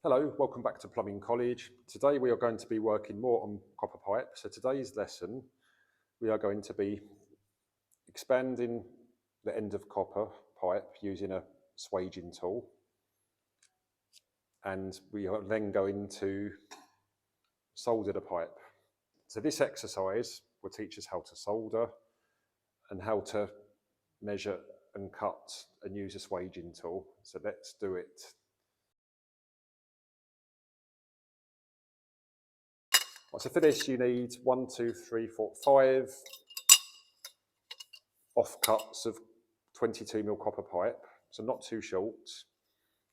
Hello, welcome back to Plumbing College. Today we are going to be working more on copper pipe. So today's lesson, we are going to be expanding the end of copper pipe using a swaging tool. And we are then going to solder the pipe. So this exercise will teach us how to solder and how to measure and cut and use a swaging tool. So let's do it. So for this you need 1, 2, 3, 4, 5 offcuts of 22mm copper pipe, so not too short,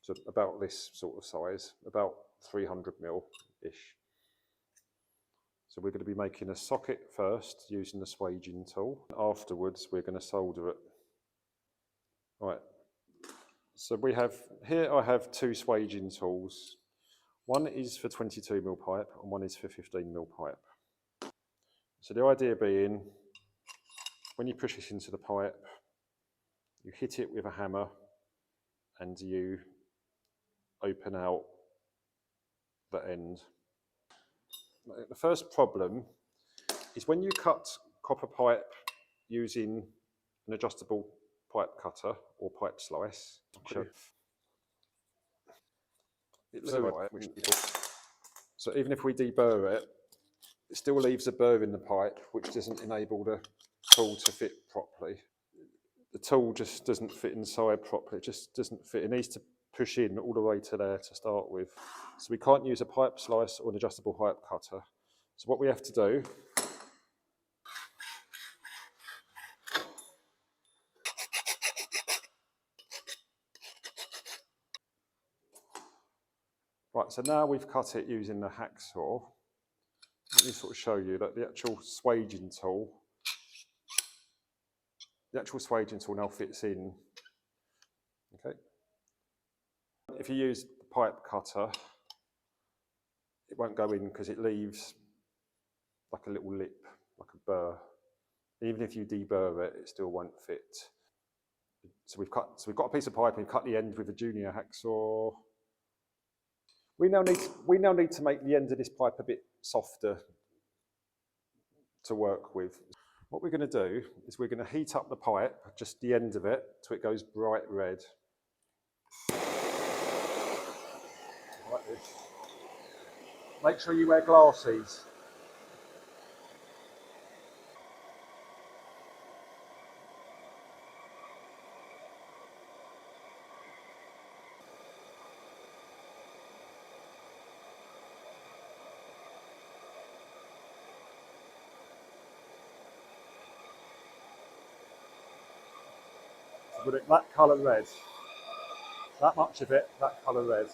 so about this sort of size, about 300mm-ish. So we're going to be making a socket first using the swaging tool. Afterwards we're going to solder it. Right, so we have, here I have two swaging tools. One is for 22mm pipe and one is for 15mm pipe. So the idea being, when you push this into the pipe, you hit it with a hammer and you open out the end. The first problem is when you cut copper pipe using an adjustable pipe cutter or pipe slice. So even if we deburr it, it still leaves a burr in the pipe, which doesn't enable the tool to fit properly. The tool just doesn't fit inside properly, it just doesn't fit. It needs to push in all the way to there to start with. So we can't use a pipe slice or an adjustable pipe cutter. So what we have to do, right, so now we've cut it using the hacksaw. Let me sort of show you that the actual swaging tool now fits in. Okay. If you use the pipe cutter, it won't go in because it leaves like a little lip, like a burr. Even if you deburr it, it still won't fit. So we've got a piece of pipe and we've cut the end with a junior hacksaw. We now need to make the end of this pipe a bit softer to work with. What we're going to do is we're going to heat up the pipe, just the end of it, till it goes bright red. Like this. Make sure you wear glasses. With it that colour red. That much of it, that colour red.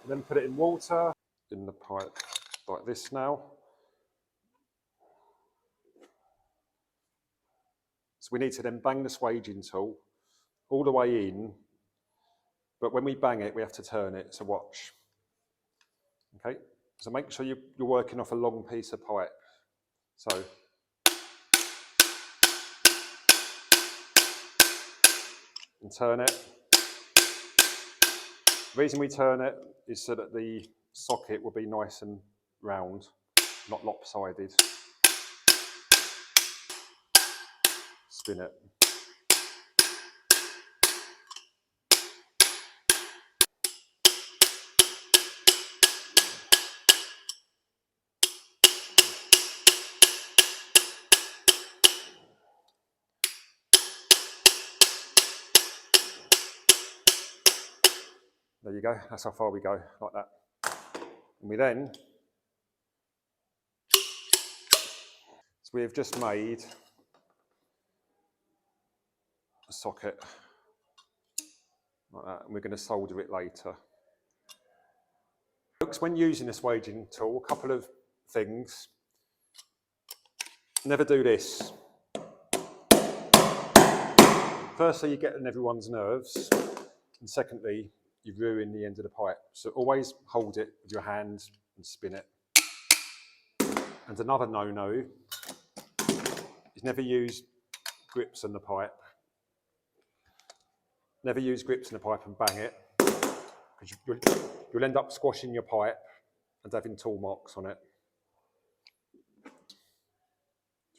And then put it in water, in the pipe, like this now. So we need to then bang the swaging tool all the way in, but when we bang it, we have to turn it, so watch. Okay, so make sure you're working off a long piece of pipe. So, and turn it. The reason we turn it is so that the socket will be nice and round, not lopsided. Spin it. There you go, that's how far we go, like that. And we then, so we have just made a socket, like that, and we're going to solder it later. When using a swaging tool, a couple of things. Never do this. Firstly, you get on everyone's nerves, and secondly, you ruin the end of the pipe. So always hold it with your hand and spin it. And another no-no is never use grips on the pipe. Never use grips in the pipe and bang it, because you'll end up squashing your pipe and having tool marks on it.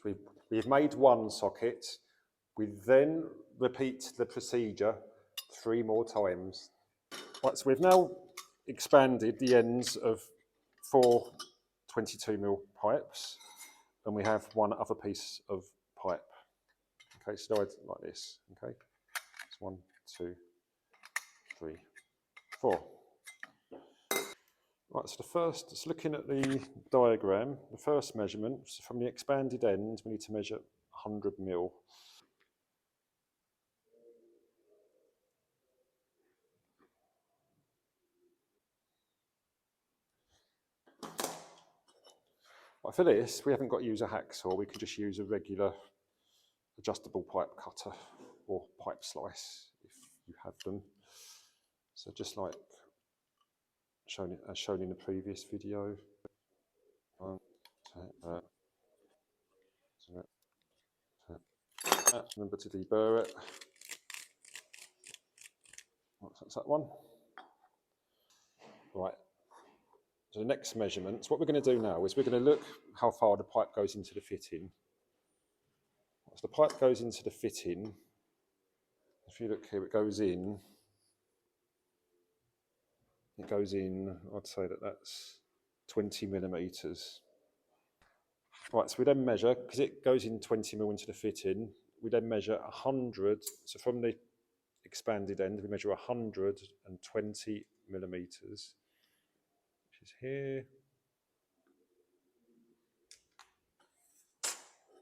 So we've made one socket. We then repeat the procedure 3 more times. Right, so we've now expanded the ends of 4 22mm pipes, and we have one other piece of pipe. Okay, slide like this. Okay, it's 1, 2, 3, 4. Right, so so looking at the diagram, the first measurement, so from the expanded end, we need to measure 100mm. Right, for this, we haven't got to use a hacksaw, we can just use a regular adjustable pipe cutter or pipe slice if you have them. So just like as shown in the previous video. Remember to deburr it. That's that one. Right. So the next measurements, what we're going to do now is we're going to look how far the pipe goes into the fitting. So the pipe goes into the fitting. If you look here, it goes in. It goes in, I'd say that's 20mm. Right, so we then measure, because it goes in 20mm into the fitting, we then measure 100, so from the expanded end, we measure 120mm, which is here.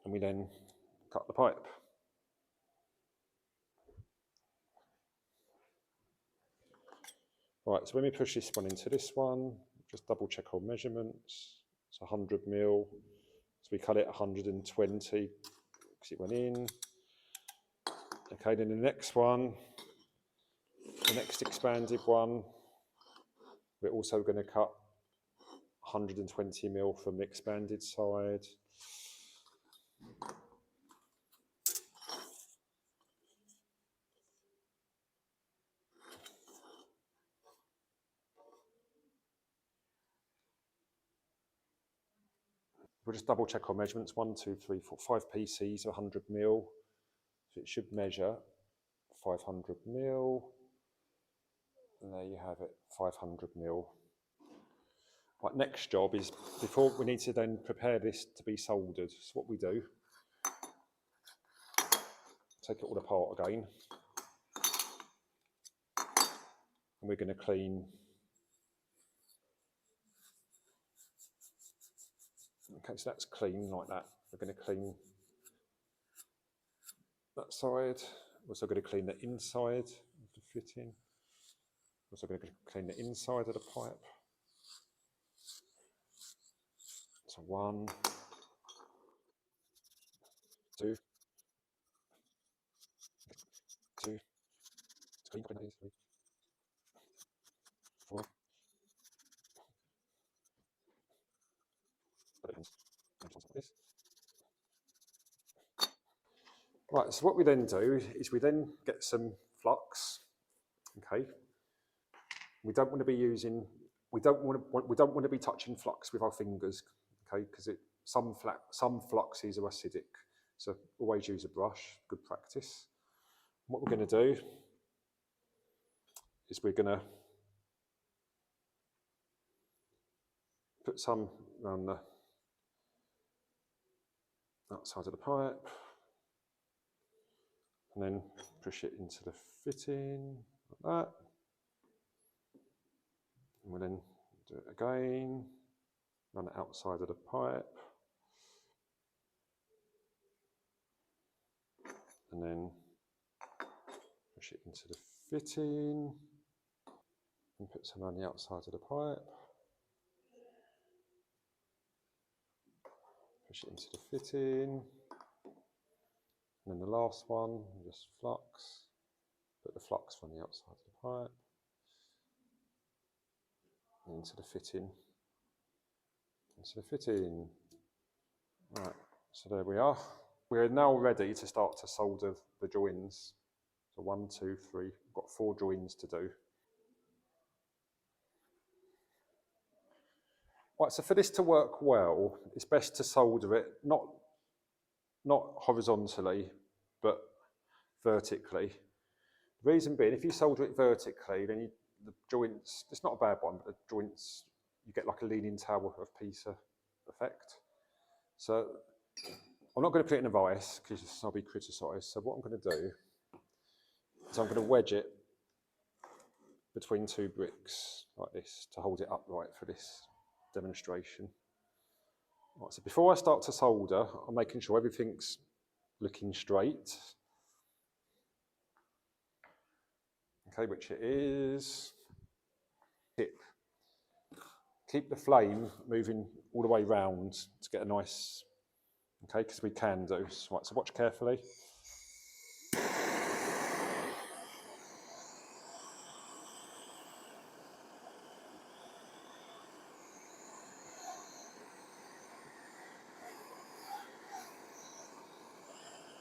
And we then cut the pipe. Right, so when we push this one into this one, just double check our measurements. It's 100mm, so we cut it 120 because it went in. Okay, then the next one, the next expanded one, we're also going to cut 120mm from the expanded side. We'll just double check our measurements. 1, 2, 3, 4, 5 PCs, 100mm. So it should measure 500mm. And there you have it, 500mm. Right, next job is, before we need to then prepare this to be soldered. So what we do, take it all apart again. And we're going to clean. Okay, so that's clean like that. We're going to clean that side. We're also going to clean the inside of the fitting. We're also going to clean the inside of the pipe. So 1, 2, 2, clean, 3, 4. Right, so what we then do is we then get some flux. Okay, we don't want to be using, we don't want to be touching flux with our fingers. Okay, because some fluxes are acidic, so always use a brush. Good practice. What we're going to do is we're going to put some around the outside of the pipe, and then push it into the fitting like that. And we'll then do it again, around the outside of the pipe. And then push it into the fitting and put some on the outside of the pipe. Push it into the fitting. And then the last one, just flux. Put the flux from the outside of the pipe and into the fitting. Into the fitting. Right, so there we are. We're now ready to start to solder the joins. So 1, 2, 3, I've got 4 joins to do. Right, so for this to work well, it's best to solder it, not horizontally, but vertically. The reason being, if you solder it vertically, then the joints, it's not a bad one, but the joints, you get like a leaning tower of Pisa effect. So I'm not going to put it in a vice because I'll be criticised. So what I'm going to do is I'm going to wedge it between 2 bricks like this to hold it upright for this demonstration. Right, so before I start to solder, I'm making sure everything's looking straight. Okay, which it is. Tip. Keep the flame moving all the way round to get a nice, okay, because we can do. Right, so watch carefully.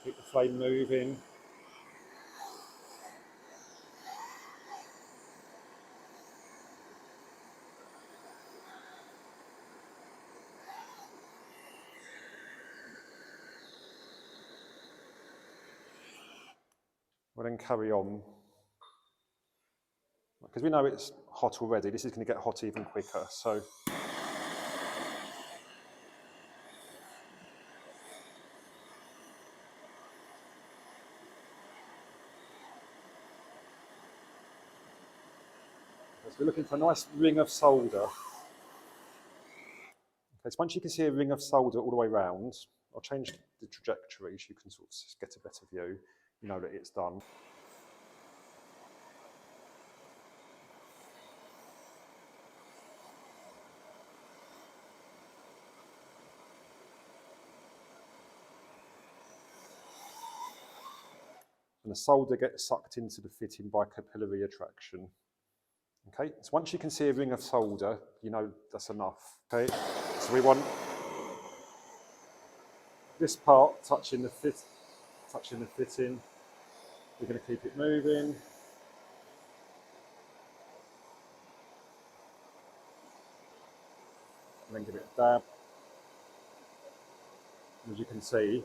Keep the flame moving. We'll then carry on. Because we know it's hot already, this is going to get hot even quicker. So we're looking for a nice ring of solder. Okay, so once you can see a ring of solder all the way round, I'll change the trajectory so you can sort of get a better view. You know that it's done. And the solder gets sucked into the fitting by capillary attraction. Okay, so once you can see a ring of solder, you know that's enough. Okay, so we want this part touching the fitting. We're going to keep it moving. And then give it a dab. As you can see,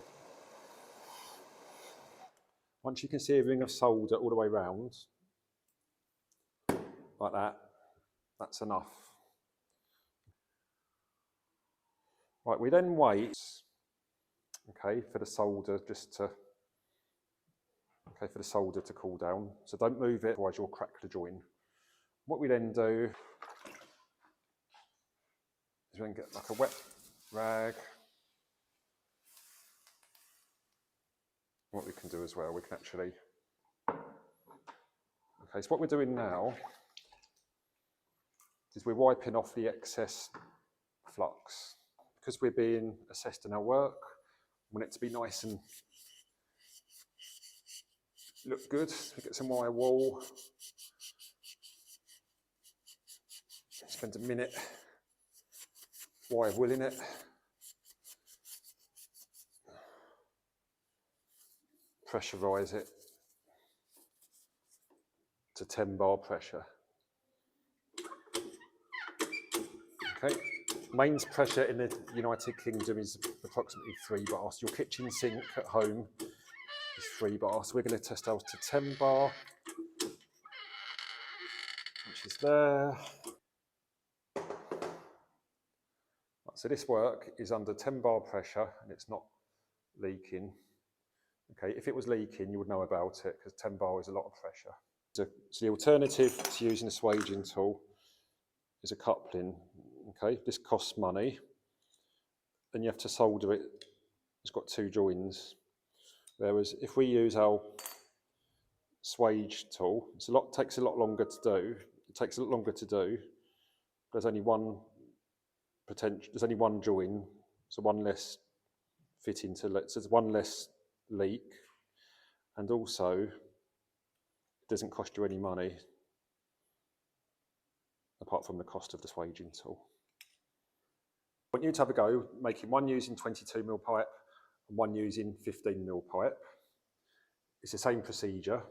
once you can see a ring of solder all the way around, like that, that's enough. Right, we then wait, okay, for the solder to cool down. So don't move it, otherwise you'll crack the join. What we then do is we then get like a wet rag. What we can do as well, we can actually, okay, so what we're doing now is we're wiping off the excess flux. Because we're being assessed in our work, we want it to be nice and look good. We get some wire wool. Spend a minute wire wool in it. Pressurise it to 10 bar pressure. Okay. Mains pressure in the United Kingdom is approximately 3 bars. Your kitchen sink at home is 3 bars. So we're going to test ours to 10 bar, which is there. So this work is under 10 bar pressure and it's not leaking. Okay, if it was leaking, you would know about it because 10 bar is a lot of pressure. So the alternative to using a swaging tool is a coupling. Okay, this costs money. Then you have to solder it. It's got 2 joins. Whereas if we use our swage tool, takes a lot longer to do. It takes a lot longer to do. There's only one join, so one less fitting so there's one less leak, and also it doesn't cost you any money apart from the cost of the swaging tool. I want you to have a go making one using 22mm pipe and one using 15mm pipe. It's the same procedure.